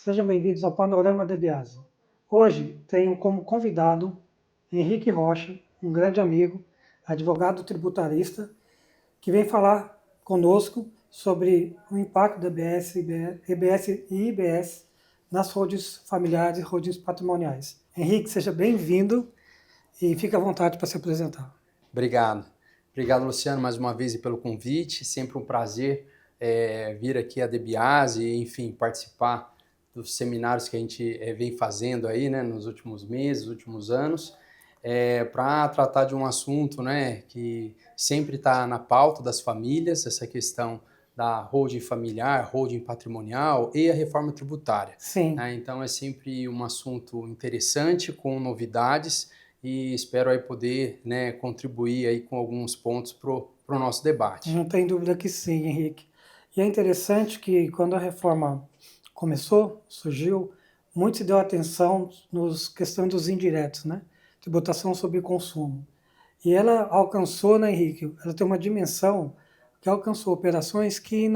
Sejam bem-vindos ao Panorama de Biase. Hoje tenho como convidado Henrique Rocha, um grande amigo, advogado tributarista, que vem falar conosco sobre o impacto da EBS e IBS nas holdings familiares e holdings patrimoniais. Henrique, seja bem-vindo e fique à vontade para se apresentar. Obrigado. Obrigado, Luciano, mais uma vez pelo convite. Sempre um prazer vir aqui a Debiase e, enfim, participar dos seminários que a gente vem fazendo aí, né, nos últimos meses, últimos anos, para tratar de um assunto, né, que sempre está na pauta das famílias, essa questão da holding familiar, holding patrimonial e a reforma tributária. Sim. Né? Então é sempre um assunto interessante, com novidades, e espero aí poder, né, contribuir aí com alguns pontos para o nosso debate. Não tem dúvida que sim, Henrique. E é interessante que quando a reforma começou, surgiu, muito se deu atenção nos questões dos indiretos, né? Tributação sobre consumo. E ela alcançou, né, Henrique? Ela tem uma dimensão que alcançou operações que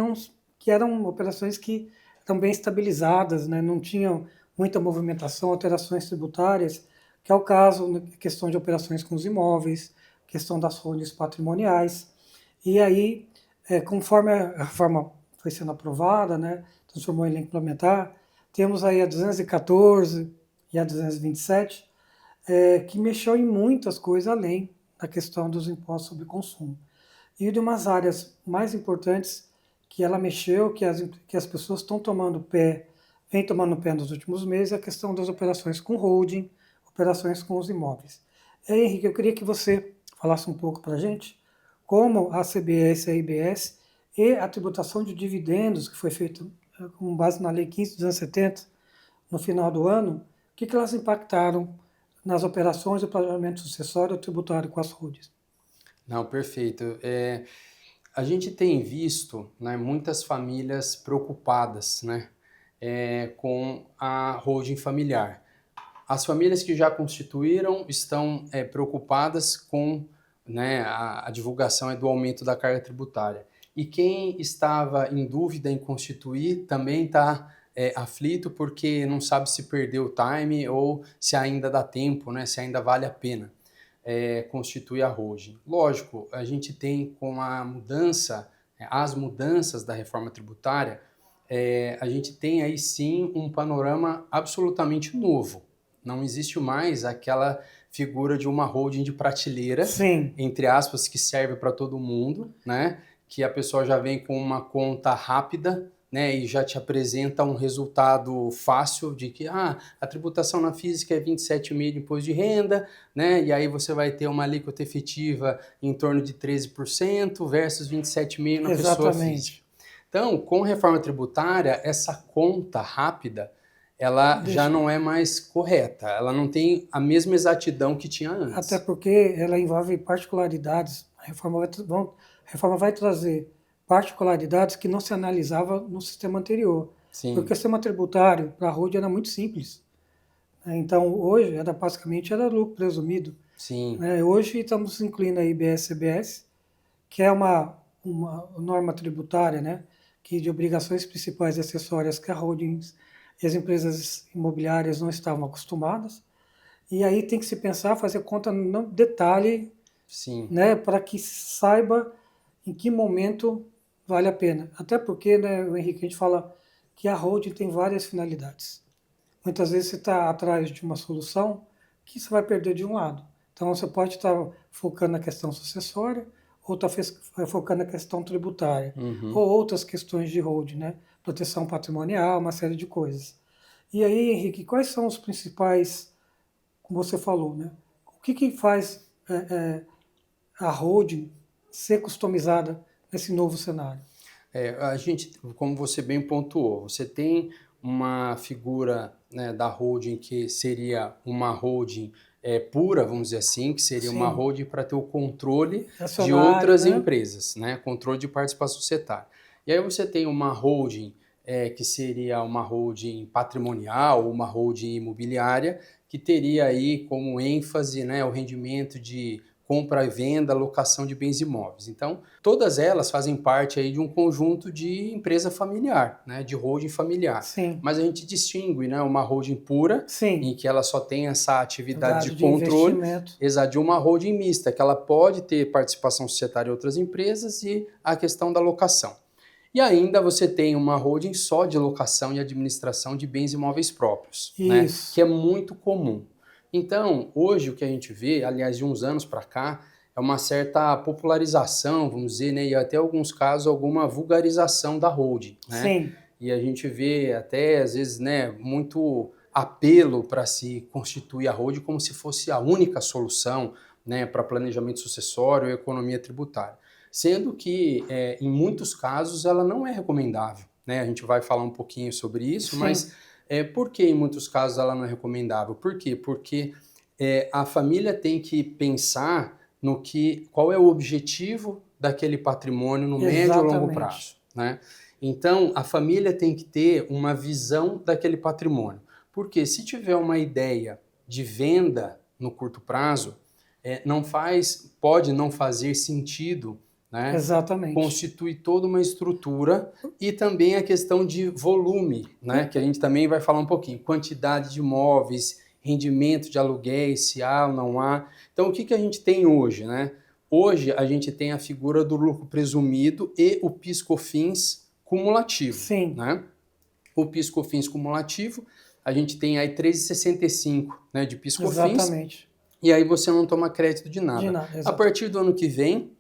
eram operações que eram bem estabilizadas, né? Não tinham muita movimentação, alterações tributárias, que é o caso, né, questão de operações com os imóveis, questão das holdings patrimoniais. E aí, conforme a reforma foi sendo aprovada, né, transformou em lei complementar, temos aí a 214 e a 227, que mexeu em muitas coisas além da questão dos impostos sobre consumo. E de umas áreas mais importantes que ela mexeu, que as pessoas estão tomando pé, vem tomando pé nos últimos meses, é a questão das operações com holding, operações com os imóveis. Henrique, eu queria que você falasse um pouco para a gente como a CBS e a IBS e a tributação de dividendos, que foi feita com base na Lei 15.270, no final do ano, o que elas impactaram nas operações do planejamento sucessório ou tributário com as holdings? Não, perfeito. A gente tem visto, né, muitas famílias preocupadas, né, com a holding familiar. As famílias que já constituíram estão preocupadas com, né, a divulgação do aumento da carga tributária. E quem estava em dúvida em constituir também está aflito porque não sabe se perdeu o time ou se ainda dá tempo, né, se ainda vale a pena constituir a holding. Lógico, a gente tem com a mudança, as mudanças da reforma tributária, a gente tem aí sim um panorama absolutamente novo. Não existe mais aquela figura de uma holding de prateleira, Sim, entre aspas, que serve para todo mundo, né? Que a pessoa já vem com uma conta rápida, né, e já te apresenta um resultado fácil de que a tributação na física é 27,5% de imposto de renda, né, e aí você vai ter uma alíquota efetiva em torno de 13% versus 27,5% na pessoa física. exatamente. Então, com reforma tributária, essa conta rápida, ela já Deixa, não é mais correta, ela não tem a mesma exatidão que tinha até antes. porque ela envolve particularidades. A reforma vai trazer particularidades que não se analisava no sistema anterior. Porque o Sim, sistema tributário para a holding era muito simples. Né? Então, hoje, basicamente era lucro presumido. sim, Né? Hoje estamos incluindo a IBS-CBS, que é uma norma tributária, né, que de obrigações principais e acessórias que a holdings e as empresas imobiliárias não estavam acostumadas. E aí tem que se pensar, fazer conta no detalhe, sim. né, para que saiba em que momento vale a pena. Até porque, né, o Henrique, a gente fala que a holding tem várias finalidades. Muitas vezes você está atrás de uma solução que você vai perder de um lado. Então você pode estar focando na questão sucessória, ou está focando na questão tributária, ou Uhum. outras questões de holding, né? Proteção patrimonial, uma série de coisas. E aí, Henrique, quais são os principais, como você falou, né? O que faz a holding ser customizada nesse novo cenário? A gente, como você bem pontuou, você tem uma figura, né, da holding que seria uma holding pura, vamos dizer assim, que seria uma Sim, holding para ter o controle de acionário, outras né? empresas, né, controle de participação societária. E aí você tem uma holding que seria uma holding patrimonial, uma holding imobiliária, que teria aí como ênfase, né, o rendimento de compra e venda, locação de bens imóveis. Então, todas elas fazem parte aí de um conjunto de empresa familiar, né, de holding familiar. Sim, Mas a gente distingue, né, uma holding pura, em sim. que ela só tem essa atividade de Atividade de controle, investimento. exato, de uma holding mista, que ela pode ter participação societária em outras empresas e a questão da locação. E ainda você tem uma holding só de locação e administração de bens imóveis próprios, né, que Isso. é muito comum. Então, hoje o que a gente vê, aliás, de uns anos para cá, é uma certa popularização, vamos dizer, né, e até em alguns casos alguma vulgarização da holding, né? Sim, E a gente vê até às vezes, né, muito apelo para se constituir a holding como se fosse a única solução, né, para planejamento sucessório e economia tributária, sendo que em muitos casos ela não é recomendável, né? A gente vai falar um pouquinho sobre isso, sim. mas por que em muitos casos ela não é recomendável? Por quê? Porque a família tem que pensar no qual é o objetivo daquele patrimônio no médio ou longo Exatamente. prazo, né? Então, a família tem que ter uma visão daquele patrimônio. Porque se tiver uma ideia de venda no curto prazo, pode não fazer sentido, né, Exatamente. constitui toda uma estrutura e também a questão de volume, né, que a gente também vai falar um pouquinho, quantidade de imóveis, rendimento de aluguéis, se há ou não há. Então, o que a gente tem hoje, né? Hoje a gente tem a figura do lucro presumido e o PIS/COFINS cumulativo, Sim, né? O PIS/COFINS cumulativo, a gente tem aí 13,65, né, de PIS/COFINS, exatamente. e aí você não toma crédito de De nada. nada, A exato. partir do ano que vem,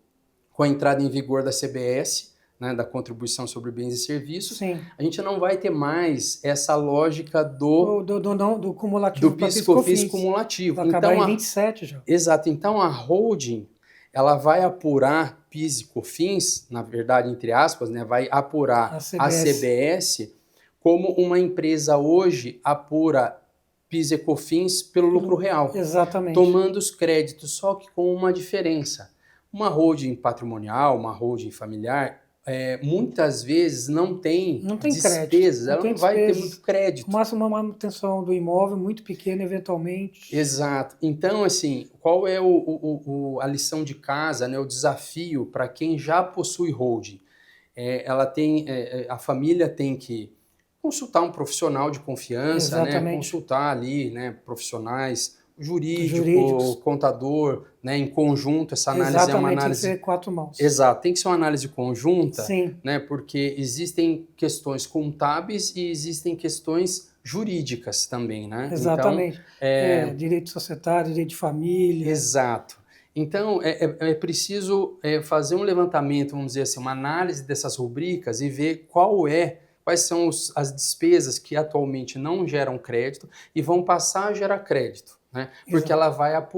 com a entrada em vigor da CBS, né, da Contribuição sobre Bens e Serviços, Sim. a gente não vai ter mais essa lógica Do do cumulativo para PIS/COFINS PIS/COFINS. cumulativo. Vai acabar Então, em 27 já. exato. Então, a holding, ela vai apurar PIS e COFINS, na verdade, entre aspas, né, vai A apurar a CBS. CBS como uma empresa hoje apura PIS e COFINS pelo lucro real, Exatamente. tomando os créditos, só que com uma diferença. Uma holding patrimonial, uma holding familiar, muitas vezes não tem Não tem crédito, despesas, não ela tem não vai ter muito despesas. O crédito. máximo é uma manutenção do imóvel muito pequena, eventualmente. Exato. Então, assim, qual é a lição de casa, né, o desafio para quem já possui holding? A família tem que consultar um profissional de confiança, né, Exatamente. consultar ali, né, profissionais, jurídico, Jurídicos. contador, né, em conjunto. Essa análise é uma Exatamente, tem que análise. ser quatro mãos. Exato, tem que ser uma análise conjunta, Sim, né? Porque existem questões contábeis e existem questões jurídicas também, né? Então, exatamente. Direito societário, direito de família. exato. Então, é preciso fazer um levantamento, vamos dizer assim, uma análise dessas rubricas e ver quais são as despesas que atualmente não geram crédito e vão passar a gerar crédito, né? Porque Exato. ela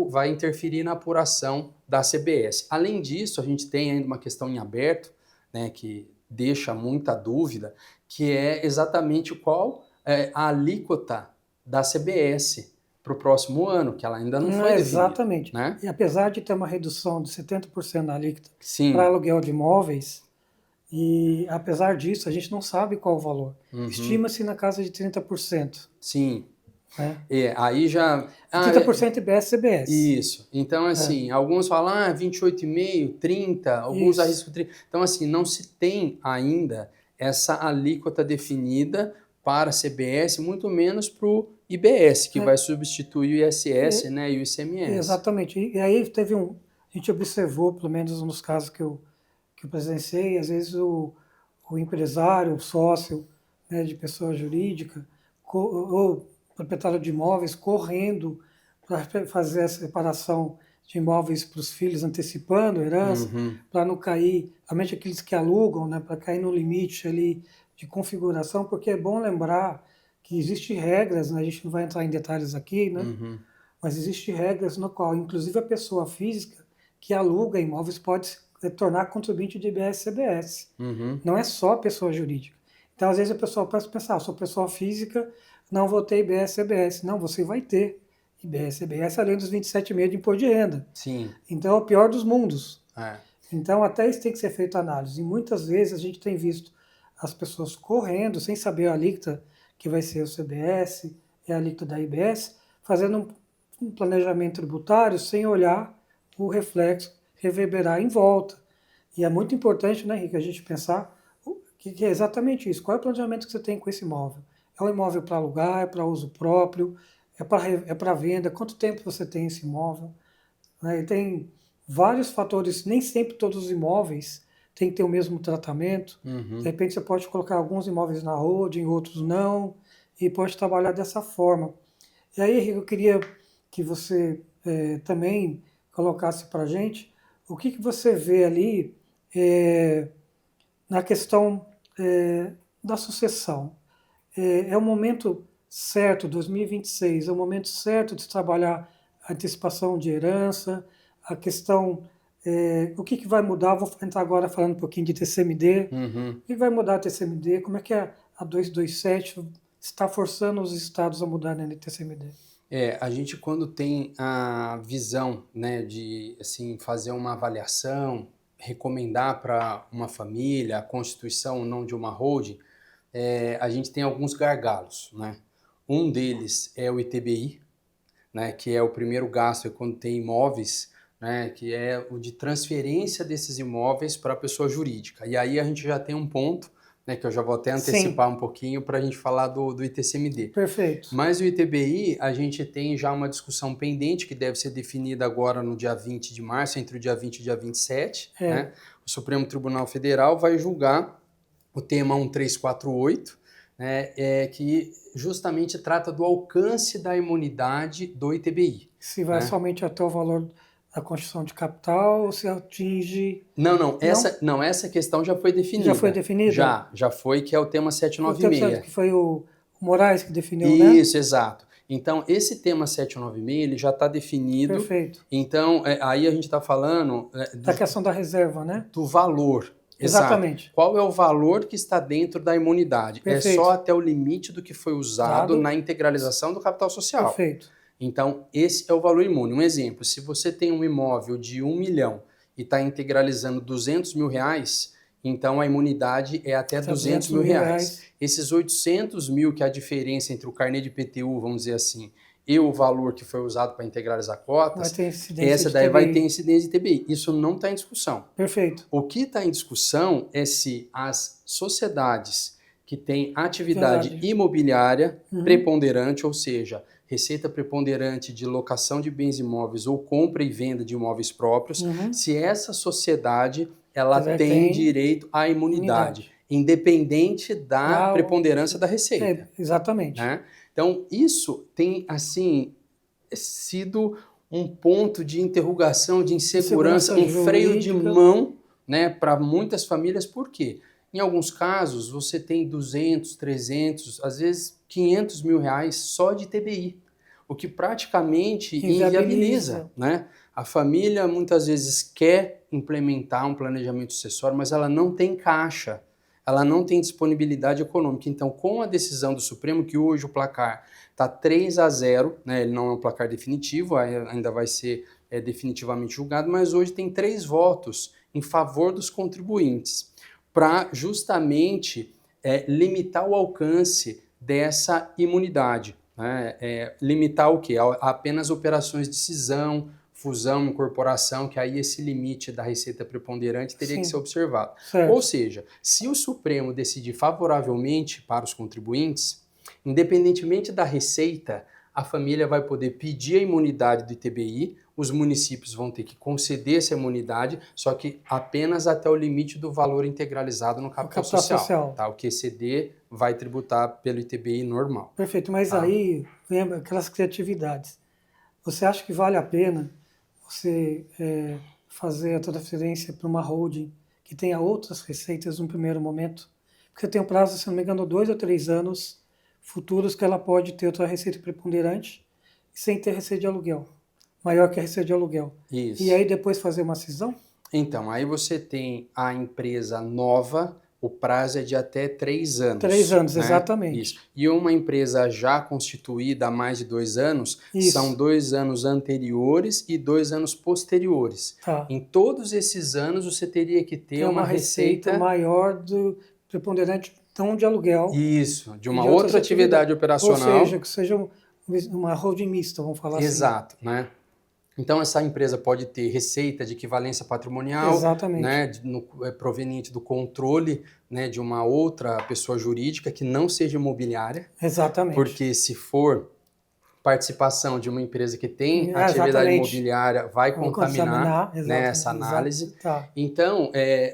vai interferir na apuração da CBS. Além disso, a gente tem ainda uma questão em aberto, né, que deixa muita dúvida, que é exatamente qual é a alíquota da CBS para o próximo ano, que ela ainda não foi definida, Exatamente. né? E apesar de ter uma redução de 70% na alíquota para Sim. aluguel de imóveis, e apesar disso, a gente não sabe qual o valor. Uhum. Estima-se na casa de 30%. Sim. Né? Aí já. 30% IBS CBS. Isso. Então, assim, alguns falam 28,5, 30, alguns Isso. arriscam 30. Então, assim, não se tem ainda essa alíquota definida para a CBS, muito menos para o IBS, que vai substituir o ISS, né, e o ICMS. Exatamente. E aí a gente observou, pelo menos nos casos que eu presenciei, às vezes o empresário, o sócio, né, de pessoa jurídica, ou proprietário de imóveis, correndo para fazer essa separação de imóveis para os filhos, antecipando a herança, Uhum. para não cair, somente aqueles que alugam, né, para cair no limite ali de configuração, porque é bom lembrar que existem regras, né, a gente não vai entrar em detalhes aqui, né, Uhum. mas existem regras no qual, inclusive, a pessoa física que aluga imóveis pode se tornar contribuinte de IBS-CBS. Uhum. Não é só a pessoa jurídica. Então, às vezes, a pessoa pode pensar, sou pessoa física, não vou ter IBS-CBS. Não, você vai ter IBS-CBS além dos 27,5 de imposto de renda. Sim. Então, é o pior dos mundos. É. Então, até isso tem que ser feito análise. E muitas vezes a gente tem visto as pessoas correndo, sem saber a alíquota que vai ser o CBS e a alíquota da IBS, fazendo um planejamento tributário sem olhar o reflexo reverberar em volta. E é muito importante, né, Henrique, a gente pensar que é exatamente isso. Qual é o planejamento que você tem com esse imóvel? É um imóvel para alugar, é para uso próprio, é para venda? Quanto tempo você tem esse imóvel? Né? E tem vários fatores, nem sempre todos os imóveis têm que ter o mesmo tratamento. De repente você pode colocar alguns imóveis na holding, outros não, e pode trabalhar dessa forma. E aí, Henrique, eu queria que você também colocasse para a gente o que você vê ali na questão da sucessão. É o momento certo, 2026, é o momento certo de trabalhar a antecipação de herança, a questão, o que vai mudar, vou entrar agora falando um pouquinho de TCMD, o que vai mudar a TCMD, como é que a 227 está forçando os estados a mudarem a TCMD? A gente quando tem a visão, né, de assim, fazer uma avaliação, recomendar para uma família a constituição ou não de uma holding, a gente tem alguns gargalos, né? Um deles é o ITBI, né, que é o primeiro gasto quando tem imóveis, né, que é o de transferência desses imóveis para a pessoa jurídica. E aí a gente já tem um ponto, né, que eu já vou até antecipar um pouquinho para a gente falar do ITCMD. Perfeito. Mas o ITBI, a gente tem já uma discussão pendente que deve ser definida agora no dia 20 de março, entre o dia 20 e o dia 27. Né? O Supremo Tribunal Federal vai julgar o tema 1348, né, que justamente trata do alcance da imunidade do ITBI. Se vai somente até o valor da constituição de capital ou se atinge... Não, essa questão já foi definida. Já foi definida? Já foi, que é o tema 796. Que foi o Moraes que definiu, Isso, exato. Então, esse tema 796, ele já está definido. Perfeito. Então, aí a gente está falando... da questão da reserva, né? Do valor. Exatamente. Exato. Qual é o valor que está dentro da imunidade? Perfeito. É só até o limite do que foi usado na integralização do capital social. Perfeito. Então, esse é o valor imune. Um exemplo, se você tem um imóvel de 1 milhão e está integralizando 200 mil reais, então a imunidade é até 200 mil reais. Esses 800 mil, que é a diferença entre o carnê de IPTU, vamos dizer assim, e o valor que foi usado para integralizar cotas, essa daí vai ter incidência de TBI. Isso não está em discussão. Perfeito. O que está em discussão é se as sociedades que têm atividade imobiliária preponderante, ou seja, receita preponderante de locação de bens imóveis ou compra e venda de imóveis próprios, se essa sociedade ela tem direito à imunidade, independente da preponderância da receita. Exatamente. Né? Então, isso tem, assim, sido um ponto de interrogação, de insegurança, um freio de mão, né, para muitas famílias. Por quê? Em alguns casos, você tem 200, 300, às vezes 500 mil reais só de TBI, o que praticamente inviabiliza, né? A família muitas vezes quer implementar um planejamento sucessório, mas ela não tem caixa, ela não tem disponibilidade econômica. Então, com a decisão do Supremo, que hoje o placar está 3-0, né? Ele não é um placar definitivo, ainda vai ser definitivamente julgado, mas hoje tem 3 votos em favor dos contribuintes, para justamente limitar o alcance dessa imunidade. Né? Limitar o quê? Apenas operações de cisão, fusão, incorporação, que aí esse limite da receita preponderante teria que ser observado. Certo. Ou seja, se o Supremo decidir favoravelmente para os contribuintes, independentemente da receita, a família vai poder pedir a imunidade do ITBI, os municípios vão ter que conceder essa imunidade, só que apenas até o limite do valor integralizado no capital social. Tá? O que exceder vai tributar pelo ITBI normal. Perfeito, mas aí vem aquelas criatividades. Você acha que vale a pena você fazer a transferência para uma holding que tenha outras receitas no primeiro momento? Porque tem um prazo, se não me engano, 2 ou 3 anos futuros que ela pode ter outra receita preponderante sem ter receita de aluguel, maior que a receita de aluguel. Isso. E aí depois fazer uma cisão? Então, aí você tem a empresa nova, o prazo é de até 3 anos. 3 anos, né? exatamente. Isso. E uma empresa já constituída há mais de 2 anos, são 2 anos anteriores e 2 anos posteriores. Tá. Em todos esses anos, você teria que ter uma receita maior do preponderante então de aluguel. Isso, de uma outra atividade operacional. Ou seja, que seja uma holding mista, vamos falar assim. Exato, né? Então, essa empresa pode ter receita de equivalência patrimonial, Exatamente. né, proveniente do controle, né, de uma outra pessoa jurídica que não seja imobiliária, Exatamente. porque se for participação de uma empresa que tem atividade Exatamente. imobiliária, vai Vou contaminar, né, essa exatamente. análise. Tá. Então,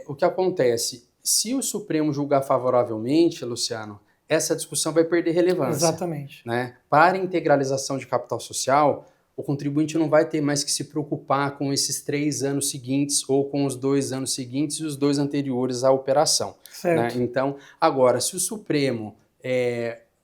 o que acontece? Se o Supremo julgar favoravelmente, Luciano, essa discussão vai perder relevância. Exatamente. Né? Para a integralização de capital social, o contribuinte não vai ter mais que se preocupar com esses 3 anos seguintes ou com os 2 anos seguintes e os 2 anteriores à operação. Né? Certo. Então, agora, se o Supremo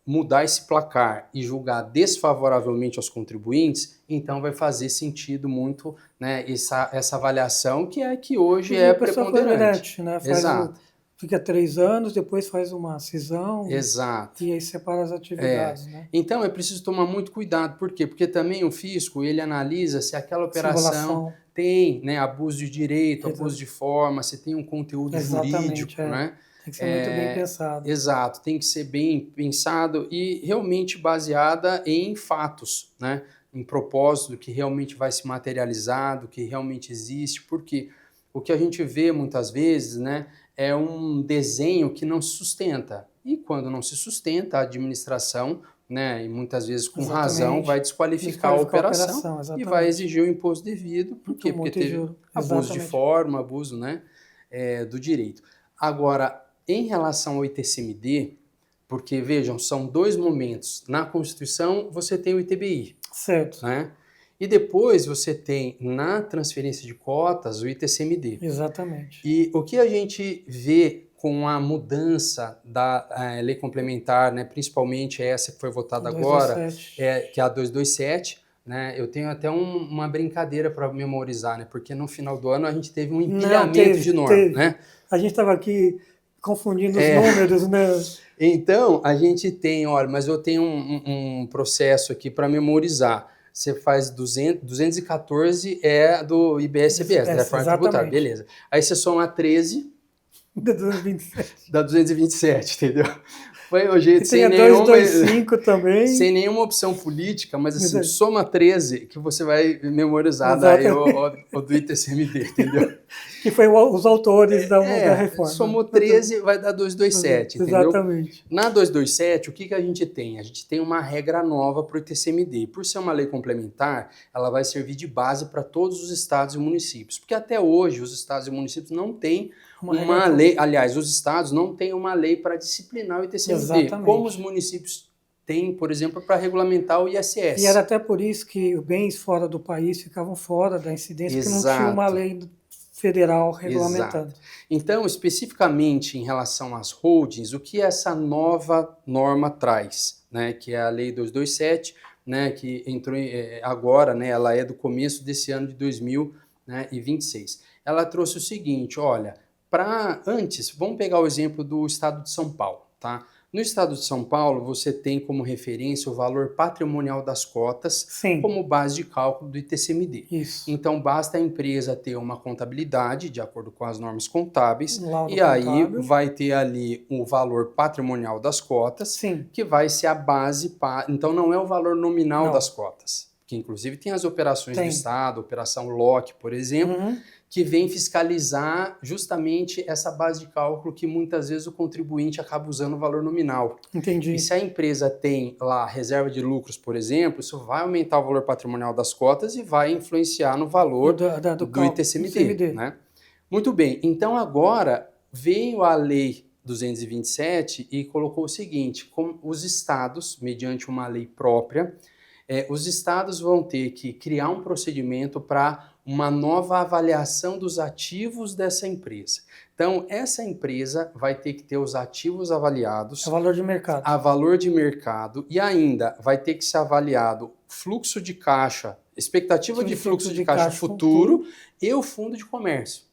mudar esse placar e julgar desfavoravelmente aos contribuintes, então vai fazer sentido muito, né, essa avaliação que hoje é preponderante. Né? Exato. Fica 3 anos, depois faz uma cisão. Exato. E aí separa as atividades. Né? Então é preciso tomar muito cuidado. Por quê? Porque também o fisco ele analisa se aquela operação tem, né, abuso de direito, abuso de forma, se tem um conteúdo jurídico, né? Tem que ser muito bem pensado. Exato, tem que ser bem pensado e realmente baseada em fatos, né? Em propósito que realmente vai se materializar, do que realmente existe, porque o que a gente vê muitas vezes, né, é um desenho que não se sustenta. E quando não se sustenta, a administração, né, e muitas vezes com razão, vai desqualificar a operação e vai exigir o imposto devido. Por quê? Porque teve abuso de forma, abuso, né, do direito. Agora, em relação ao ITCMD, porque, vejam, são 2 momentos. Na Constituição, você tem o ITBI. Certo. Né? E depois você tem, na transferência de cotas, o ITCMD. Exatamente. E o que a gente vê com a mudança da lei complementar, né, principalmente essa que foi votada agora, que é a 227, né, eu tenho até uma brincadeira para memorizar, né, porque no final do ano a gente teve um empilhamento de normas. Né? A gente estava aqui confundindo os números, né? Então, a gente tem, olha, mas eu tenho um processo aqui para memorizar. Você faz 214 é do IBS-CBS, da reforma tributária, beleza. Aí você soma 13 da 227. Da 227, entendeu? Foi o jeito sem nenhuma 225 também. Sem nenhuma opção política, mas assim, soma 13 que você vai memorizar daí o do ITCMD, entendeu? Que foi os autores da reforma. Somou 13, vai dar 227, entendeu? Exatamente. Na 227, o que a gente tem? A gente tem uma regra nova para o ITCMD. Por ser uma lei complementar, ela vai servir de base para todos os estados e municípios. Porque até hoje os estados e municípios não têm uma lei, aliás, os estados não têm uma lei para disciplinar o ITCMD, exatamente, como os municípios têm, por exemplo, para regulamentar o ISS. E era até por isso que bens fora do país ficavam fora da incidência, porque não tinha uma lei federal regulamentando. Exato. Então, especificamente em relação às holdings, o que essa nova norma traz, né, que é a Lei 227, né, que entrou agora, né, ela é do começo desse ano de 2026. Ela trouxe o seguinte, olha, antes, vamos pegar o exemplo do estado de São Paulo, tá? No estado de São Paulo, você tem como referência o valor patrimonial das cotas como base de cálculo do ITCMD. Isso. Então, basta a empresa ter uma contabilidade de acordo com as normas contábeis e aí vai ter ali o valor patrimonial das cotas, que vai ser a base então não é o valor nominal das cotas, que inclusive tem as operações do Estado, Operação LOC, por exemplo, que vem fiscalizar justamente essa base de cálculo que muitas vezes o contribuinte acaba usando o valor nominal. Entendi. E se a empresa tem lá reserva de lucros, por exemplo, isso vai aumentar o valor patrimonial das cotas e vai influenciar no valor do ITCMD. Né? Muito bem, então agora veio a Lei 227 e colocou o seguinte, como os estados, mediante uma lei própria, os estados vão ter que criar um procedimento para uma nova avaliação dos ativos dessa empresa. Então, essa empresa vai ter que ter os ativos avaliados. A valor de mercado. A valor de mercado e ainda vai ter que ser avaliado fluxo de caixa, expectativa de fluxo de caixa futuro e o fundo de comércio.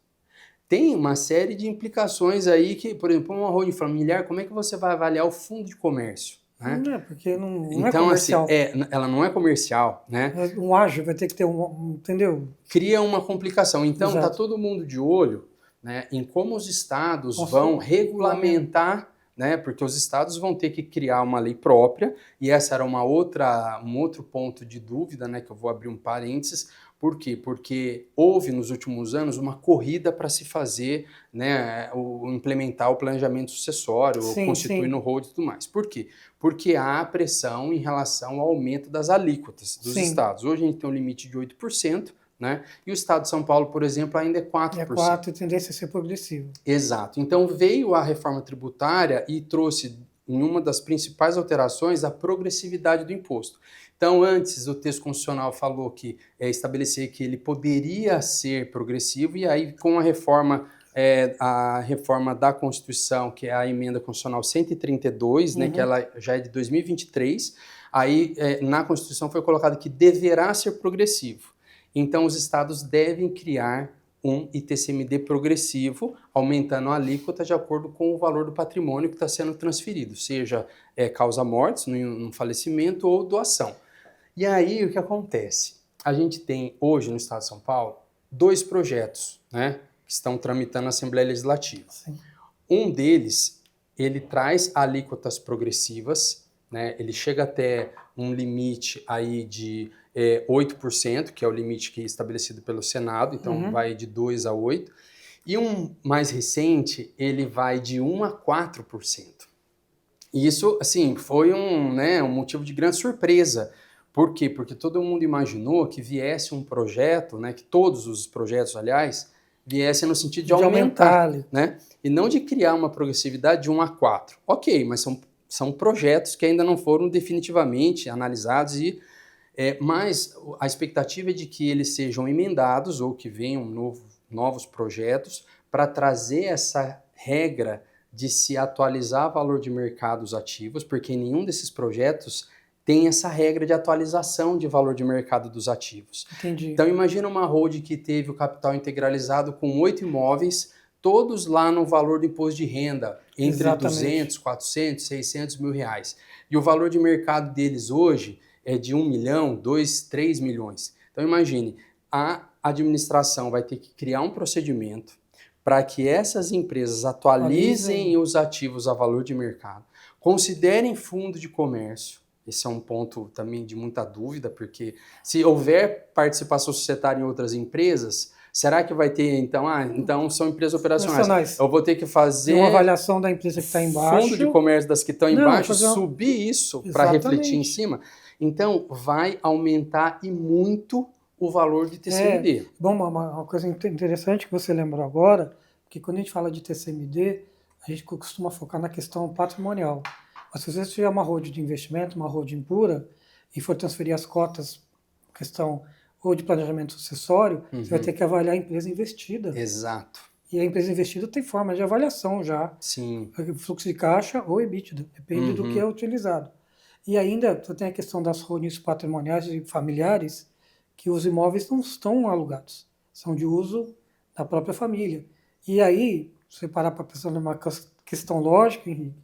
Tem uma série de implicações aí que, por exemplo, uma holding familiar, como é que você vai avaliar o fundo de comércio? Né? Não é, porque não então, é comercial. Assim, ela não é comercial, né? Um ágio vai ter que ter entendeu? Cria uma complicação. Então, está todo mundo de olho, né, em como os estados vão regulamentar, né? Porque os estados vão ter que criar uma lei própria, e essa era um outro ponto de dúvida, né? Que eu vou abrir um parênteses, Por quê? Porque houve nos últimos anos uma corrida para se fazer, né, implementar o planejamento sucessório, Sim, constituir no sim, hold e tudo mais. Por quê? Porque há pressão em relação ao aumento das alíquotas dos sim. estados. Hoje a gente tem um limite de 8%, né? E o estado de São Paulo, por exemplo, ainda é É 4%. 4 e tendência a ser progressivo. Exato. Então veio a reforma tributária e trouxe em uma das principais alterações a progressividade do imposto. Então antes o texto constitucional falou que estabelecer que ele poderia ser progressivo e aí com a reforma da Constituição, que é a emenda constitucional 132, né, que Uhum. ela já é de 2023, aí na Constituição foi colocado que deverá ser progressivo. Então os estados devem criar um ITCMD progressivo, aumentando a alíquota de acordo com o valor do patrimônio que está sendo transferido, seja causa-mortes, num falecimento ou doação. E aí o que acontece? A gente tem hoje no estado de São Paulo 2 projetos, né, que estão tramitando na Assembleia Legislativa. Sim. Um deles, ele traz alíquotas progressivas, né, ele chega até um limite aí de 8%, que é o limite que é estabelecido pelo Senado, então vai de 2 a 8%. E um mais recente, ele vai de 1 a 4%. E isso, assim, foi um motivo de grande surpresa. Por quê? Porque todo mundo imaginou que viesse um projeto, né, que todos os projetos, aliás, viessem no sentido de De aumentar aumentar, ali. né? E não de criar uma progressividade de 1 a 4. Ok, mas são projetos que ainda não foram definitivamente analisados mas a expectativa é de que eles sejam emendados ou que venham novos projetos para trazer essa regra de se atualizar valor de mercado dos ativos, porque nenhum desses projetos tem essa regra de atualização de valor de mercado dos ativos. Entendi. Então imagina uma hold que teve o capital integralizado com 8 imóveis, todos lá no valor do imposto de renda, entre Exatamente. 200, 400, 600 mil reais. E o valor de mercado deles hoje é de 1 milhão, 2, 3 milhões. Então imagine, a administração vai ter que criar um procedimento para que essas empresas atualizem Atualizem. os ativos a valor de mercado, considerem fundo de comércio. Esse é um ponto também de muita dúvida, porque se houver participação societária em outras empresas, será que vai ter, então são empresas operacionais. Nacionais. Eu vou ter que Tem uma fazer avaliação da empresa que está fundo de embaixo. comércio das que estão Não, embaixo, fazer uma... subir isso para refletir em Exatamente. cima. Então, vai aumentar e muito o valor de TCMD. Bom, uma coisa interessante que você lembrou agora, que quando a gente fala de TCMD, a gente costuma focar na questão patrimonial. Mas se você tiver uma holding de investimento, uma holding pura, e for transferir as cotas, questão ou de planejamento sucessório, você vai ter que avaliar a empresa investida. Exato. E a empresa investida tem forma de avaliação já, Sim. fluxo de caixa ou EBITDA, depende do que é utilizado. E ainda você tem a questão das holdings patrimoniais e familiares, que os imóveis não estão alugados, são de uso da própria família. E aí, se você parar para pensar numa questão lógica, Henrique,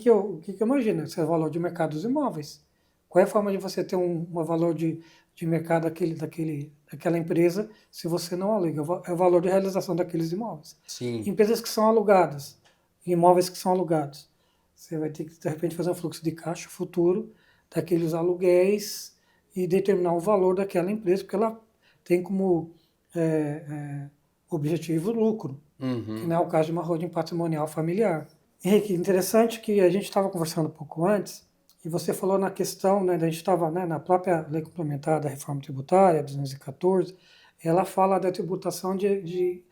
o que eu imagino? Esse é o valor de mercado dos imóveis. Qual é a forma de você ter um valor de mercado daquela empresa se você não aluga? É o valor de realização daqueles imóveis. Sim. Empresas que são alugadas, imóveis que são alugados. Você vai ter que, de repente, fazer um fluxo de caixa futuro daqueles aluguéis e determinar o valor daquela empresa, porque ela tem como objetivo o lucro, que não é o caso de uma holding patrimonial familiar. Henrique, interessante que a gente estava conversando um pouco antes, e você falou na questão, né, a gente estava na própria lei complementar da reforma tributária, 214, ela fala da tributação de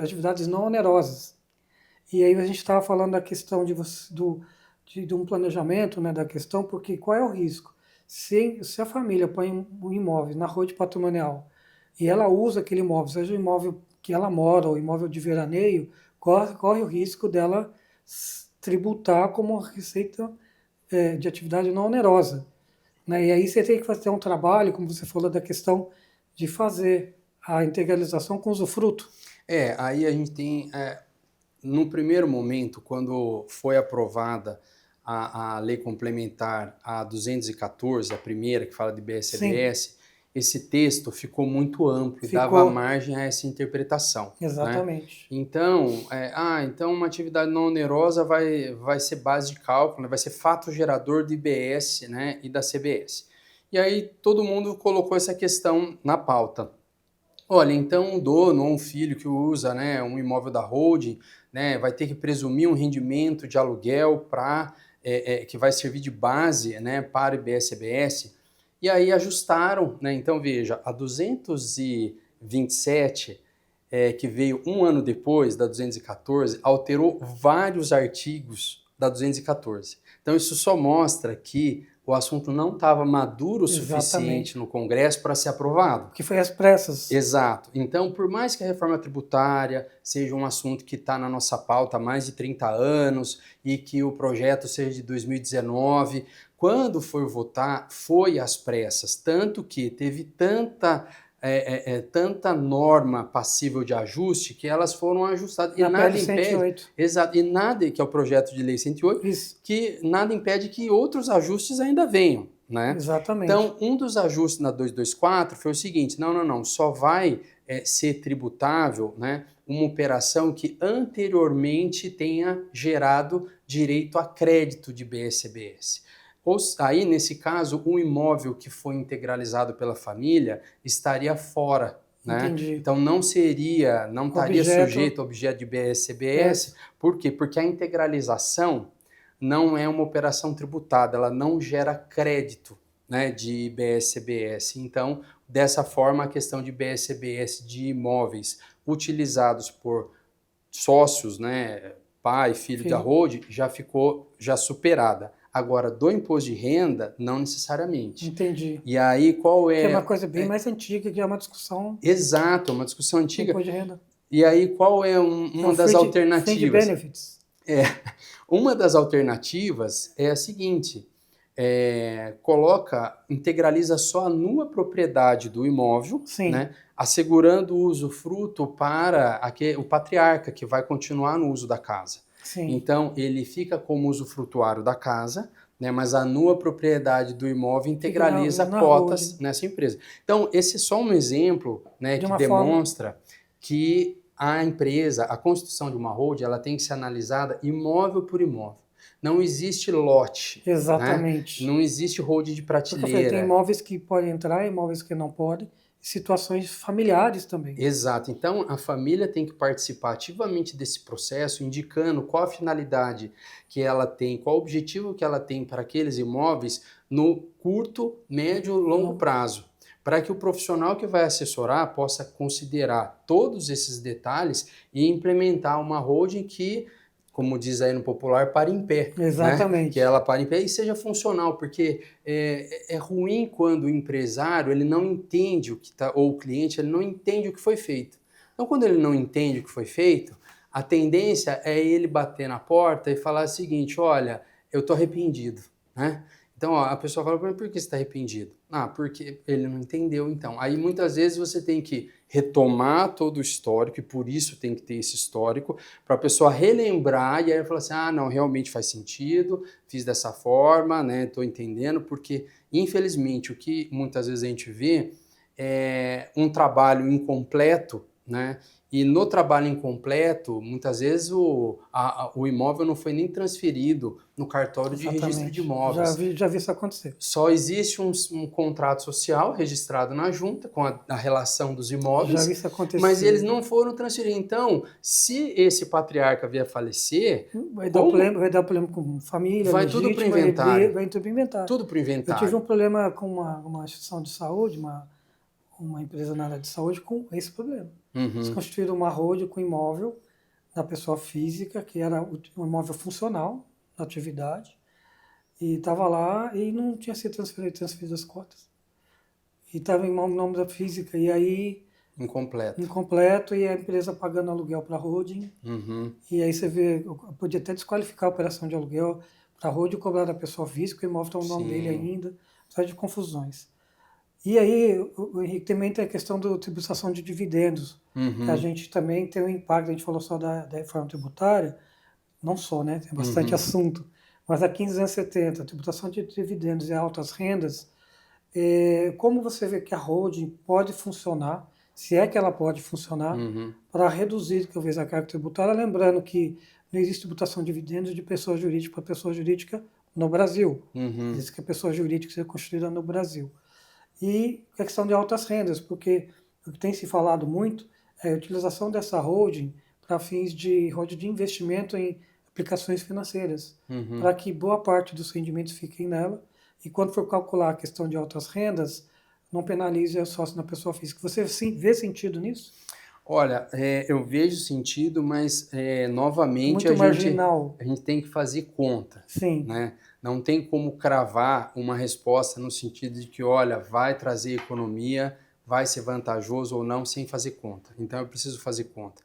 atividades não onerosas. E aí a gente estava falando da questão de um planejamento, né, da questão, porque qual é o risco? Se a família põe um imóvel na holding patrimonial e ela usa aquele imóvel, seja o imóvel que ela mora ou imóvel de veraneio, corre o risco dela tributar como receita de atividade não onerosa. Né? E aí você tem que fazer um trabalho, como você falou, da questão de fazer a integralização com usufruto. Aí a gente tem, no primeiro momento, quando foi aprovada a lei complementar, a 214, a primeira, que fala de BSBS, esse texto ficou muito amplo e dava margem a essa interpretação. Exatamente. Né? Então, então uma atividade não onerosa vai ser base de cálculo, né? Vai ser fato gerador do IBS, né, e da CBS. E aí todo mundo colocou essa questão na pauta. Olha, então um dono ou um filho que usa, né, um imóvel da holding, né, vai ter que presumir um rendimento de aluguel que vai servir de base, né, para o IBS-CBS. E aí ajustaram, né? Então veja, a 227, que veio um ano depois da 214, alterou vários artigos da 214. Então isso só mostra que o assunto não estava maduro o suficiente Exatamente. no Congresso para ser aprovado. Que foi às pressas. Exato. Então, por mais que a reforma tributária seja um assunto que está na nossa pauta há mais de 30 anos e que o projeto seja de 2019, quando for votar, foi às pressas. Tanto que teve tanta norma passível de ajuste que elas foram ajustadas. E Na nada PL impede. 108. Exato. E nada, que é o projeto de lei 108, Isso. que nada impede que outros ajustes ainda venham, né? Exatamente. Então, um dos ajustes na 224 foi o seguinte: não, só vai ser tributável, né, uma operação que anteriormente tenha gerado direito a crédito de BSBS. Aí, nesse caso, um imóvel que foi integralizado pela família estaria fora, né? Entendi. Então não estaria sujeito ao objeto de BSBS. Por quê? Porque a integralização não é uma operação tributada, ela não gera crédito, né, de BSBS. Então, dessa forma, a questão de BSBS de imóveis utilizados por sócios, né, pai, filho da holding, já superada. Agora, do imposto de renda, não necessariamente. Entendi. E aí, qual é... Que é uma coisa bem mais antiga, que é uma discussão... Exato, uma discussão antiga. Imposto de renda. E aí, qual é uma das alternativas? Fringe benefits. Uma das alternativas é a seguinte: integraliza só a nua propriedade do imóvel, né, assegurando o usufruto para o patriarca, que vai continuar no uso da casa. Sim. Então, ele fica como usufrutuário da casa, né, mas a nua propriedade do imóvel integraliza cotas nessa empresa. Então, esse é só um exemplo, né, que demonstra que a empresa, a constituição de uma holding, ela tem que ser analisada imóvel por imóvel. Não existe lote. Exatamente. Né? Não existe holding de prateleira. Porque tem imóveis que podem entrar, imóveis que não podem, situações familiares também. Exato. Então, a família tem que participar ativamente desse processo, indicando qual a finalidade que ela tem, qual o objetivo que ela tem para aqueles imóveis no curto, médio e longo prazo, para que o profissional que vai assessorar possa considerar todos esses detalhes e implementar uma holding que, como diz aí no popular, pare em pé. Exatamente. Né? Que ela pare em pé e seja funcional, porque é ruim quando o empresário ele não entende o que tá, ou o cliente ele não entende o que foi feito. Então, quando ele não entende o que foi feito, a tendência é ele bater na porta e falar o seguinte: olha, eu estou arrependido, né? Então, a pessoa fala, por que você está arrependido? Ah, porque ele não entendeu, então. Aí, muitas vezes, você tem que retomar todo o histórico, e por isso tem que ter esse histórico, para a pessoa relembrar, e aí falar assim, não, realmente faz sentido, fiz dessa forma, né, estou entendendo, porque, infelizmente, o que muitas vezes a gente vê é um trabalho incompleto, né, e no trabalho incompleto, muitas vezes o imóvel não foi nem transferido no cartório de registro de imóveis. Já vi isso acontecer. Só existe um contrato social registrado na junta com a relação dos imóveis, já vi isso acontecer. Mas eles não foram transferidos. Então, se esse patriarca vier a falecer... Vai dar problema com família, vai tudo para o inventário. Vai tudo para o inventário. Tudo para o inventário. Eu tive um problema com uma instituição de saúde, uma empresa na área de saúde com esse problema. Eles constituíram uma holding com imóvel da pessoa física, que era um imóvel funcional na atividade, e estava lá e não tinha sido transferido as cotas. E estava em nome da física, e aí... Incompleto, e a empresa pagando aluguel para a holding. E aí você vê, podia até desqualificar a operação de aluguel para a holding, cobrar da pessoa física, o imóvel está no nome dele ainda, apesar de confusões. E aí, o Henrique, também tem a questão da tributação de dividendos, que a gente também tem um impacto, a gente falou só da reforma tributária, não só, né, tem bastante assunto, mas a 1570, a tributação de dividendos e altas rendas, como você vê que a holding pode funcionar, se é que ela pode funcionar, para reduzir talvez a carga tributária, lembrando que não existe tributação de dividendos de pessoa jurídica para pessoa jurídica no Brasil. Uhum. Diz que a pessoa jurídica seja constituída no Brasil. E a questão de altas rendas, porque o que tem se falado muito é a utilização dessa holding para fins de holding de investimento em aplicações financeiras, Uhum. para que boa parte dos rendimentos fiquem nela, e quando for calcular a questão de altas rendas, não penalize o sócio na pessoa física. Você vê sentido nisso? Olha, eu vejo sentido, mas novamente Muito marginal. a gente tem que fazer conta, Sim, né? Não tem como cravar uma resposta no sentido de que, olha, vai trazer economia, vai ser vantajoso ou não, sem fazer conta. Então eu preciso fazer conta.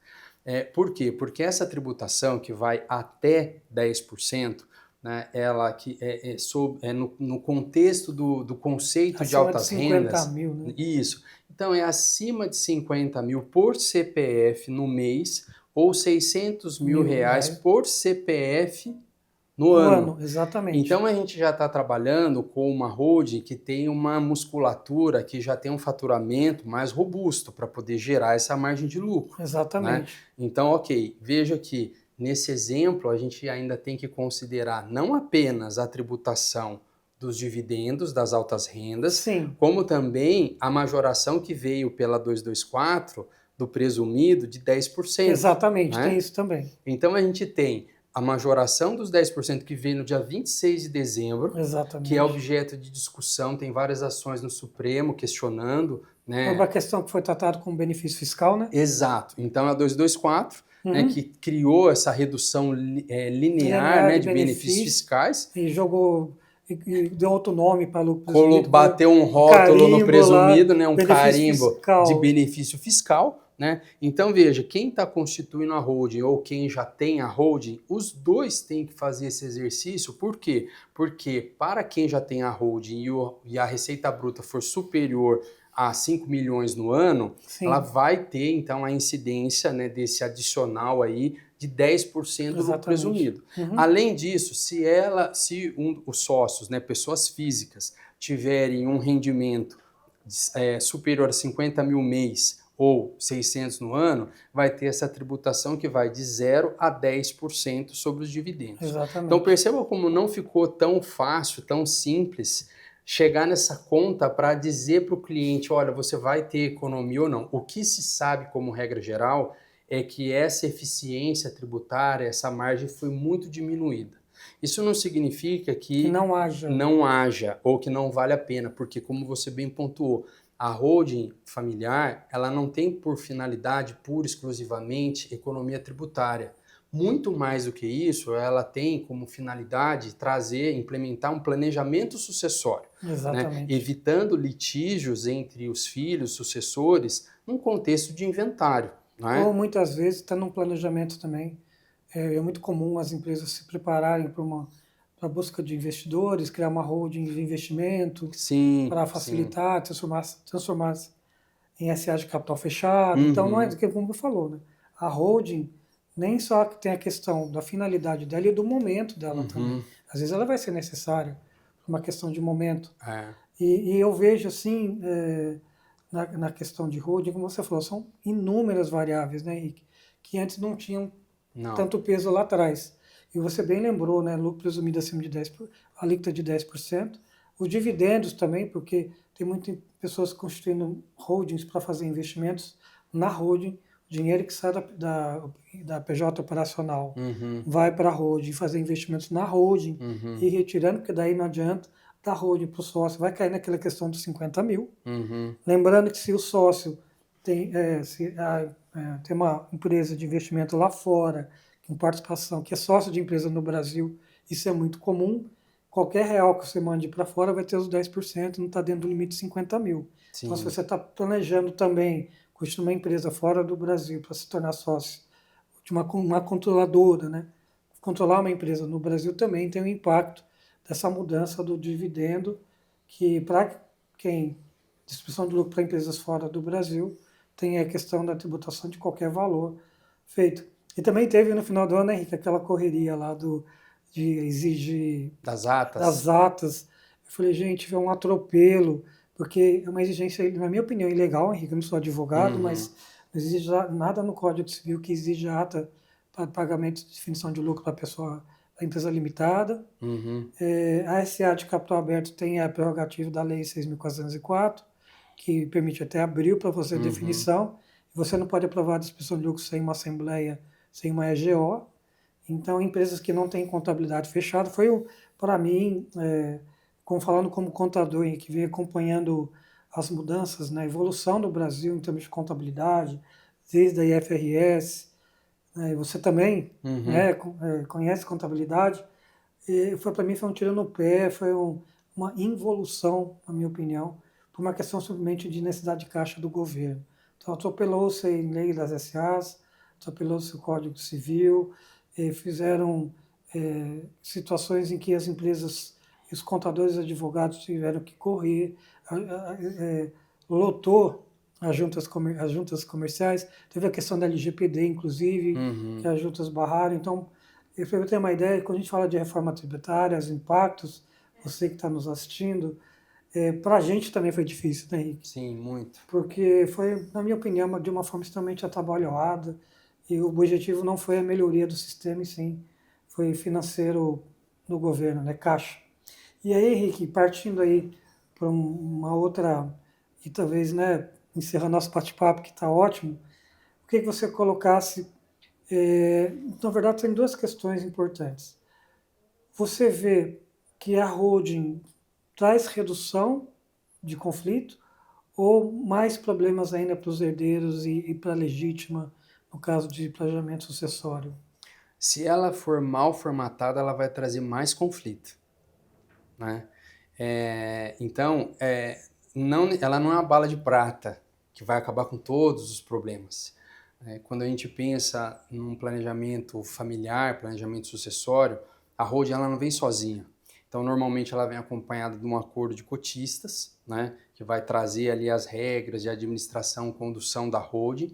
Por quê? Porque essa tributação que vai até 10%, né, ela que no contexto do conceito de acima de altas 50 rendas, mil, né? isso. Então é acima de 50 mil por CPF no mês ou 600 mil reais R$ 1.000 por CPF no no ano. ano, exatamente. Então a gente já está trabalhando com uma holding que tem uma musculatura, que já tem um faturamento mais robusto para poder gerar essa margem de lucro, né? Exatamente. Então, ok, veja que nesse exemplo a gente ainda tem que considerar não apenas a tributação dos dividendos das altas rendas, Sim, como também a majoração que veio pela 224 do presumido de 10%, exatamente, tem né? isso também. Então a gente tem a majoração dos 10% que veio no dia 26 de dezembro, que é Exatamente. objeto de discussão, tem várias ações no Supremo questionando, Foi uma né? questão que foi tratada como benefício fiscal, né? Exato. Então a 224, né, Uhum. que criou essa redução linear, Linear né, de de benefícios benefício fiscais, e jogou e deu outro nome para o presumido, bateu um o rótulo no carimbo lá, presumido, né, um benefício carimbo de fiscal. benefício fiscal, né? Então veja, quem está constituindo a holding ou quem já tem a holding, os dois têm que fazer esse exercício. Por quê? Porque para quem já tem a holding e a receita bruta for superior a 5 milhões no ano, ela Sim, vai ter então a incidência, né, desse adicional aí de 10% do lucro exatamente. presumido. Uhum. Além disso, se os sócios, né, pessoas físicas, tiverem um rendimento superior a 50 mil mês ou 600 no ano, vai ter essa tributação que vai de 0 a 10% sobre os dividendos. Então Exatamente. perceba como não ficou tão fácil, tão simples chegar nessa conta para dizer para o cliente, olha, você vai ter economia ou não. O que se sabe como regra geral é que essa eficiência tributária, essa margem foi muito diminuída. Isso não significa Que que não haja. não haja ou que não vale a pena, porque como você bem pontuou, a holding familiar, ela não tem por finalidade pura e exclusivamente economia tributária. Muito mais do que isso, ela tem como finalidade trazer, implementar um planejamento sucessório, né? Exatamente. Evitando litígios entre os filhos, sucessores, num contexto de inventário, não Ou é? muitas vezes está num planejamento também. É muito comum as empresas se prepararem para a busca de investidores, criar uma holding de investimento Sim, para sim. facilitar, transformar em SA de capital fechado. Então, não é Uhum, do que como você falou, né? A holding nem só que tem a questão da finalidade dela e do momento dela também. uhum, Às vezes ela vai ser necessária, uma questão de momento. é, E eu vejo assim, na questão de holding, como você falou, são inúmeras variáveis, né, Henrique, que antes não tinham não, tanto peso lá atrás. E você bem lembrou, né, lucro presumido acima de 10%, alíquota de 10%, os dividendos também, porque tem muitas pessoas constituindo holdings para fazer investimentos na holding, o dinheiro que sai da PJ operacional uhum, vai para a holding, fazer investimentos na holding uhum, e retirando, porque daí não adianta, da holding para o sócio, vai cair naquela questão dos 50 mil. uhum, Lembrando que se o sócio tem uma empresa de investimento lá fora, com participação, que é sócio de empresa no Brasil, isso é muito comum. Qualquer real que você mande para fora vai ter os 10%, não está dentro do limite de 50 mil. Então, se sim, você está planejando também construir uma empresa fora do Brasil para se tornar sócio de uma controladora, né? Controlar uma empresa no Brasil também tem um impacto dessa mudança do dividendo, que para quem distribuição de lucro para empresas fora do Brasil tem a questão da tributação de qualquer valor feito. E também teve no final do ano, né, Henrique, aquela correria lá de exigir das das atas, atas. Eu falei, gente, é um atropelo, porque é uma exigência, na minha opinião, ilegal, Henrique. Eu não sou advogado, uhum, mas não existe nada no Código Civil que exija ata para pagamento de definição de lucro para pessoa a empresa limitada. Uhum. A SA de capital aberto tem a prerrogativa da Lei 6.404, que permite até abril para você Uhum. definição. Você não pode aprovar a distribuição de lucro sem uma assembleia, sem uma EGO. Então, empresas que não têm contabilidade fechada, para mim, falando como contador e que vem acompanhando as mudanças na evolução do Brasil em termos de contabilidade, desde a IFRS, né, você também, Uhum. né, conhece contabilidade, e para mim foi um tiro no pé, uma involução, na minha opinião, por uma questão simplesmente de necessidade de caixa do governo. Então, atropelou-se a lei das SAs, atropelou-se o Código Civil, fizeram situações em que as empresas, os contadores e advogados tiveram que correr, lotou as juntas comerciais, teve a questão da LGPD, inclusive, que Uhum. as juntas barraram. Então, para eu ter uma ideia, quando a gente fala de reforma tributária, os impactos, você que está nos assistindo, para a gente também foi difícil, né, Henrique? Sim, muito. Porque foi, na minha opinião, de uma forma extremamente atabalhoada, e o objetivo não foi a melhoria do sistema, e sim foi financeiro do governo, né, caixa. E aí, Henrique, partindo aí para uma outra, e talvez, né, encerrando nosso bate-papo, que está ótimo, o que você colocasse, na verdade, tem duas questões importantes. Você vê que a holding traz redução de conflito ou mais problemas ainda para os herdeiros e para a legítima, no caso de planejamento sucessório? Se ela for mal formatada, ela vai trazer mais conflito, né? Então, não, ela não é uma bala de prata que vai acabar com todos os problemas. Quando a gente pensa num planejamento familiar, planejamento sucessório, a holding ela não vem sozinha. Então, normalmente ela vem acompanhada de um acordo de cotistas, né, que vai trazer ali as regras de administração e condução da holding.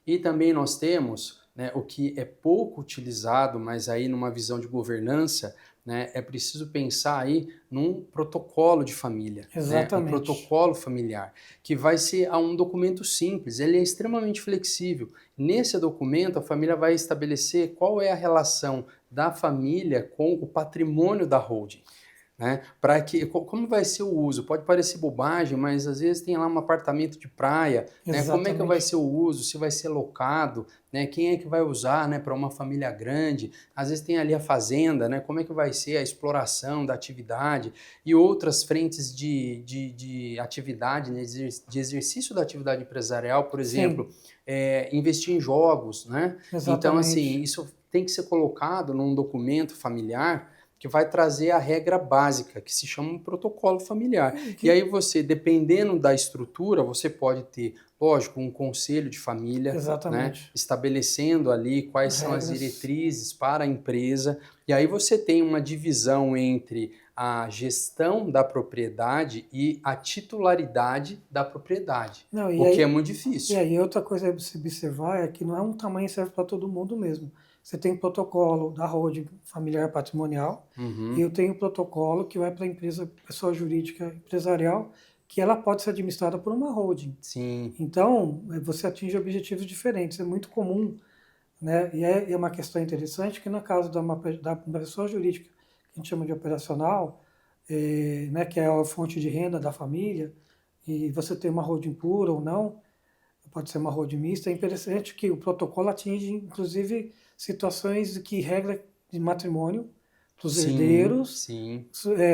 E também nós temos, né, o que é pouco utilizado, mas aí numa visão de governança, né, é preciso pensar aí num protocolo de família, né, um Exatamente. protocolo familiar, que vai ser um documento simples, ele é extremamente flexível. Nesse documento, a família vai estabelecer qual é a relação da família com o patrimônio da holding. Né? Para que, como vai ser o uso? Pode parecer bobagem, mas às vezes tem lá um apartamento de praia, né? Como é que vai Exatamente. ser o uso? Se vai ser locado, né? Quem é que vai usar, né? Para uma família grande? Às vezes tem ali a fazenda, né? Como é que vai ser a exploração da atividade e outras frentes de atividade, né? De exercício da atividade empresarial, por exemplo, Sim, investir em jogos, né? Então, assim, exatamente. isso tem que ser colocado num documento familiar que vai trazer a regra básica, que se chama um protocolo familiar. E aí você, dependendo da estrutura, você pode ter, lógico, um conselho de família, né, Exatamente. estabelecendo ali quais são as Regras. diretrizes para a empresa, e aí você tem uma divisão entre a gestão da propriedade e a titularidade da propriedade, Não, o que é muito difícil. outra coisa a se observar é que não é um tamanho que serve para todo mundo mesmo. Você tem o protocolo da holding familiar patrimonial e Uhum, eu tenho o protocolo que vai para a empresa, pessoa jurídica empresarial, que ela pode ser administrada por uma holding. sim. Então, você atinge objetivos diferentes. É muito comum, né? E é uma questão interessante que no caso da pessoa jurídica, que a gente chama de operacional, né, que é a fonte de renda da família, e você tem uma holding pura ou não, pode ser uma holding mista, é interessante que o protocolo atinge, inclusive, situações que regra de matrimônio para os Sim, herdeiros, sim.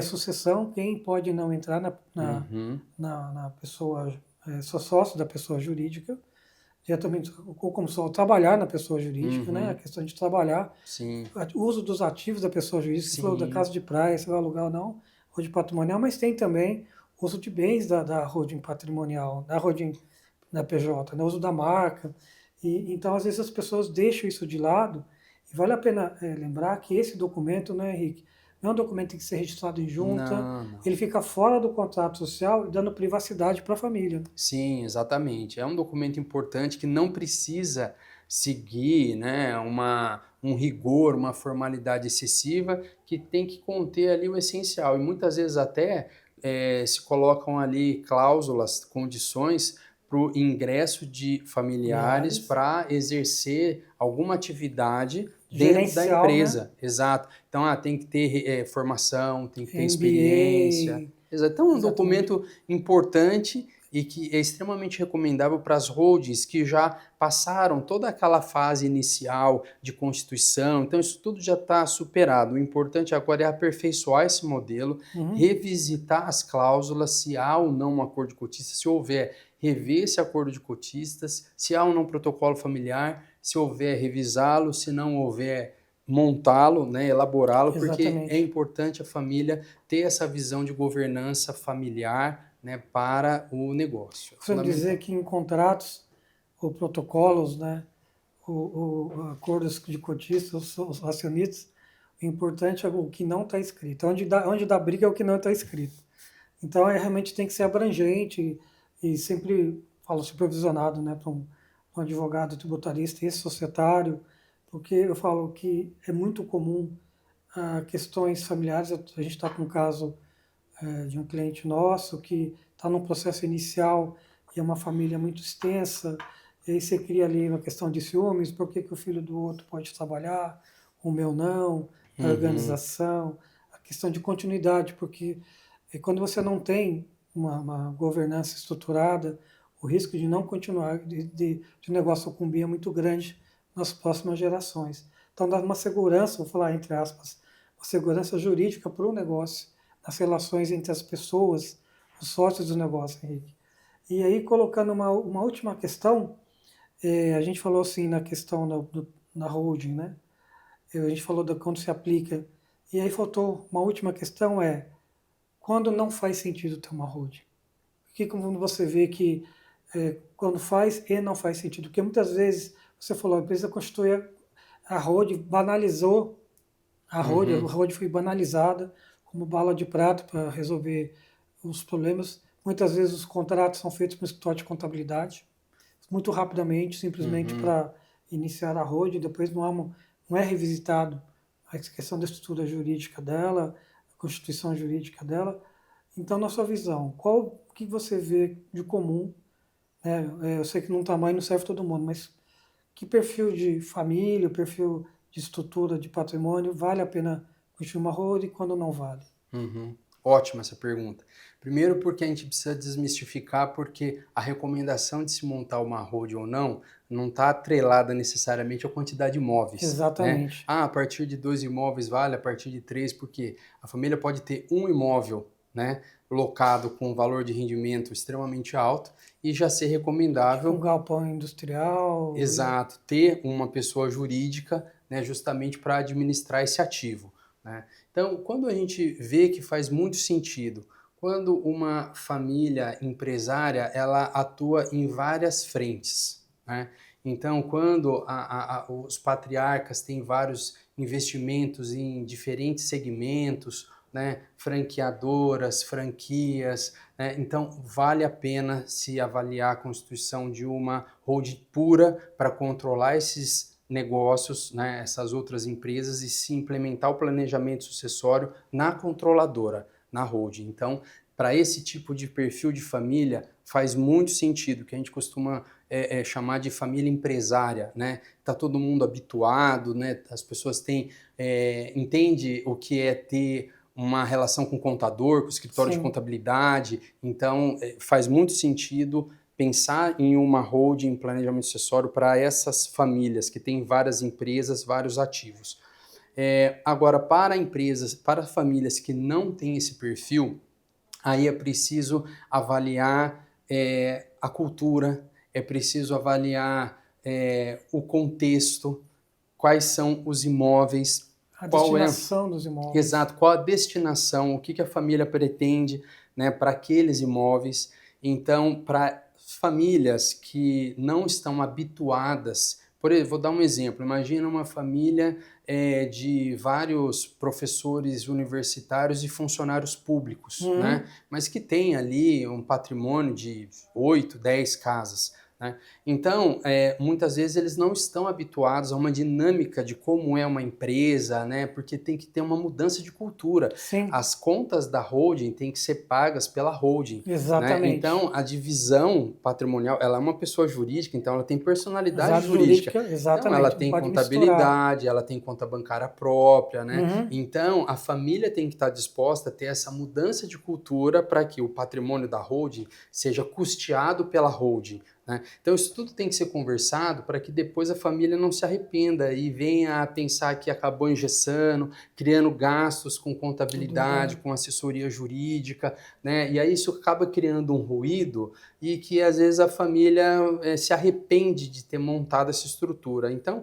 sucessão, quem pode não entrar Uhum, na pessoa, sou sócio da pessoa jurídica, diretamente, ou como só trabalhar na pessoa jurídica, né? A uhum, questão de trabalhar, sim, o uso dos ativos da pessoa jurídica, você falou da sim. casa de praia, se vai alugar ou não, holding patrimonial, mas tem também o uso de bens da holding patrimonial, da holding da PJ, né? O uso da marca. Então, às vezes, as pessoas deixam isso de lado, e vale a pena lembrar que esse documento, né, Henrique, não é um documento que tem que ser registrado em junta, Não, não. ele fica fora do contrato social, dando privacidade para a família. Sim, exatamente. É um documento importante que não precisa seguir, né, um rigor, uma formalidade excessiva, que tem que conter ali o essencial. E muitas vezes até se colocam ali cláusulas, condições para o ingresso de familiares para exercer alguma atividade dentro da Gerencial, né? empresa. Exato. Então, tem que ter formação, tem que ter experiência. MBA, Exato. Então, é um exatamente. documento importante e que é extremamente recomendável para as holdings que já passaram toda aquela fase inicial de constituição. Então, isso tudo já está superado. O importante agora é aperfeiçoar esse modelo, Uhum. revisitar as cláusulas, se há ou não um acordo de cotistas, se houver, rever esse acordo de cotistas, se há ou não protocolo familiar, se houver, revisá-lo, se não houver, montá-lo, né, elaborá-lo, porque é Exatamente. importante a família ter essa visão de governança familiar, né, para o negócio. É Costumo dizer fundamental. que em contratos ou protocolos, né, o acordos de cotistas, os acionistas, o importante é o que não está escrito. Onde dá briga é o que não está escrito. Então, realmente tem que ser abrangente e sempre falo supervisionado, né, para um advogado tributarista e societário, porque eu falo que é muito comum questões familiares. A gente está com um caso de um cliente nosso que está num processo inicial e é uma família muito extensa, e aí você cria ali uma questão de ciúmes, por que que o filho do outro pode trabalhar, o meu não, a Uhum, organização, a questão de continuidade, porque quando você não tem uma governança estruturada, o risco de não continuar, de o negócio sucumbir é muito grande nas próximas gerações. Então dá uma segurança, vou falar entre aspas, uma segurança jurídica para o negócio, nas relações entre as pessoas, os sócios do negócio, Henrique. E aí, colocando uma última questão, a gente falou assim na questão na holding, né? A gente falou da quando se aplica. E aí faltou uma última questão, quando não faz sentido ter uma holding. Porque como você vê que quando faz e não faz sentido, porque muitas vezes você falou, a empresa constitui a holding, banalizou a uhum, holding foi banalizada como bala de prata para resolver os problemas. Muitas vezes os contratos são feitos no escritório de contabilidade, muito rapidamente, simplesmente uhum. para iniciar a holding, depois não é revisitado a questão da estrutura jurídica dela, a constituição jurídica dela. Então, na sua visão, qual que você vê de comum, né? Eu sei que num tamanho não serve todo mundo, mas que perfil de família, perfil de estrutura de patrimônio vale a pena construir uma holding e quando não vale? Uhum. Ótima essa pergunta. Primeiro porque a gente precisa desmistificar porque a recomendação de se montar uma holding ou não está atrelada necessariamente à quantidade de imóveis, né? Exatamente. A partir de 2 imóveis vale, a partir de 3, porque a família pode ter um imóvel, né, locado com valor de rendimento extremamente alto e já ser Tipo um recomendável. galpão industrial. Exato, ter uma pessoa jurídica, né, justamente para administrar esse ativo, né? Então, quando a gente vê que faz muito sentido, quando uma família empresária ela atua em várias frentes, né? Então, quando os patriarcas têm vários investimentos em diferentes segmentos, né, franqueadoras, franquias, né, então vale a pena se avaliar a constituição de uma holding pura para controlar esses negócios, né, essas outras empresas e se implementar o planejamento sucessório na controladora, na holding. Então, para esse tipo de perfil de família, faz muito sentido, que a gente costuma chamar de família empresária, né? Tá todo mundo habituado, né? As pessoas entende o que é ter uma relação com o contador, com o escritório de Sim. contabilidade, então faz muito sentido pensar em uma holding, em planejamento sucessório para essas famílias que têm várias empresas, vários ativos. Agora, para empresas, para famílias que não têm esse perfil, aí é preciso avaliar a cultura, é preciso avaliar o contexto, quais são os imóveis, A qual é. destinação dos imóveis. Exato, qual a destinação, o que que a família pretende, né, para aqueles imóveis. Então, para famílias que não estão habituadas, por exemplo, vou dar um exemplo, imagina uma família de vários professores universitários e funcionários públicos, né, Uhum. mas que tem ali um patrimônio de 8, 10 casas. né? Então, muitas vezes eles não estão habituados a uma dinâmica de como é uma empresa, né? Porque tem que ter uma mudança de cultura. Sim, As contas da holding têm que ser pagas pela holding, né? exatamente. Então, a divisão patrimonial, ela é uma pessoa jurídica, então ela tem personalidade Exato, jurídica. jurídica, Então, ela exatamente. Não tem pode misturar. contabilidade, ela tem conta bancária própria, né? Uhum. Então, a família tem que estar disposta a ter essa mudança de cultura para que o patrimônio da holding seja custeado pela holding, né? Então, isso tudo tem que ser conversado para que depois a família não se arrependa e venha a pensar que acabou engessando, criando gastos com Tudo, contabilidade, com assessoria jurídica, né? E aí isso acaba criando um ruído e que às vezes a família se arrepende de ter montado essa estrutura. Então,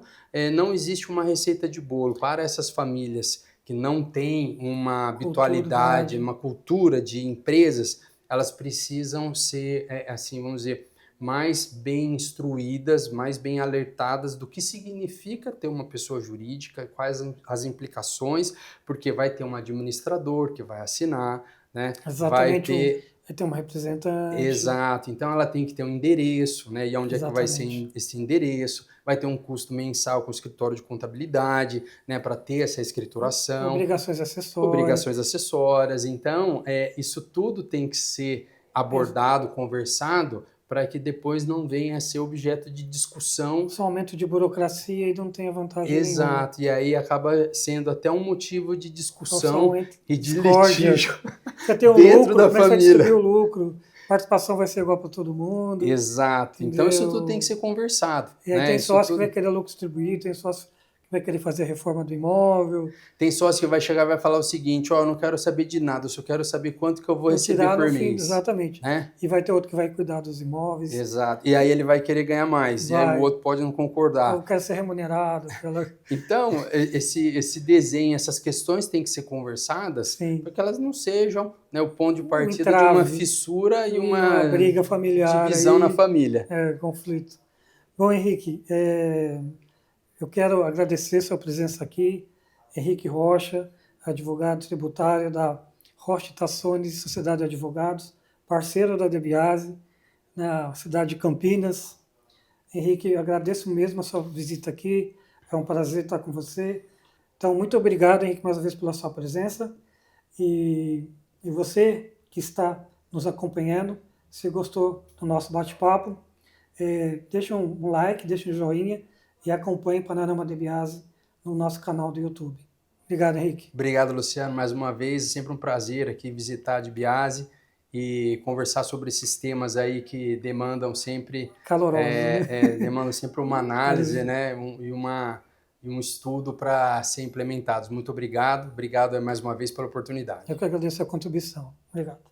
não existe uma receita de bolo para essas famílias que não têm uma habitualidade, culturidade. uma cultura de empresas. Elas precisam ser, assim, vamos dizer, mais bem instruídas, mais bem alertadas do que significa ter uma pessoa jurídica, quais as implicações, porque vai ter um administrador que vai assinar, né? Vai Exatamente, ter. vai ter uma representante. Exato, então ela tem que ter um endereço, né? E onde é que vai ser Exatamente. esse endereço? Vai ter um custo mensal com o escritório de contabilidade, né? Para ter essa escrituração, Obrigações acessórias. obrigações acessórias. Então, isso tudo tem que ser abordado, conversado, para que depois não venha a ser objeto de discussão. Só aumento de burocracia e não tenha vantagem nenhuma. Exato, e aí acaba sendo até um motivo de Só discussão e de discórdia. litígio Você tem um dentro lucro, da como é que vai distribuir família. o lucro? Participação vai ser igual para todo mundo, Exato, então isso tudo tem que entendeu? ser conversado, E aí né? tem Isso sócio que vai tudo. querer lucro distribuído, tem sócio que vai querer fazer a reforma do imóvel, Tem sócio que vai chegar e vai falar o seguinte: ó, eu não quero saber de nada, eu só quero saber quanto que eu vou vou receber tirar no por fim, mês, exatamente. né? E vai ter outro que vai cuidar dos imóveis, Exato. E aí ele vai querer ganhar mais, e aí o vai, outro pode não eu concordar. quero ser remunerado pela... Então, esse desenho, essas questões têm que ser conversadas Sim, para que elas não sejam, né, o ponto de um partida de uma entrave, fissura e uma uma briga familiar divisão na aí, família. conflito. Bom, Henrique, eu quero agradecer sua presença aqui, Henrique Rocha, advogado tributário da Rocha Tassoni Sociedade de Advogados, parceiro da DeBiase, na cidade de Campinas. Henrique, eu agradeço mesmo a sua visita aqui, é um prazer estar com você. Então, muito obrigado, Henrique, mais uma vez pela sua presença. E você que está nos acompanhando, se gostou do nosso bate-papo, deixa um like, deixa um joinha e acompanhe Panorama DeBiase no nosso canal do YouTube. Obrigado, Henrique. Obrigado, Luciano, mais uma vez. É sempre um prazer aqui visitar a DeBiase e conversar sobre esses temas aí que demandam sempre, Calorosos, né? demandam sempre uma análise, né, e um estudo para ser implementados. Muito obrigado. Obrigado mais uma vez pela oportunidade. Eu que agradeço a contribuição. Obrigado.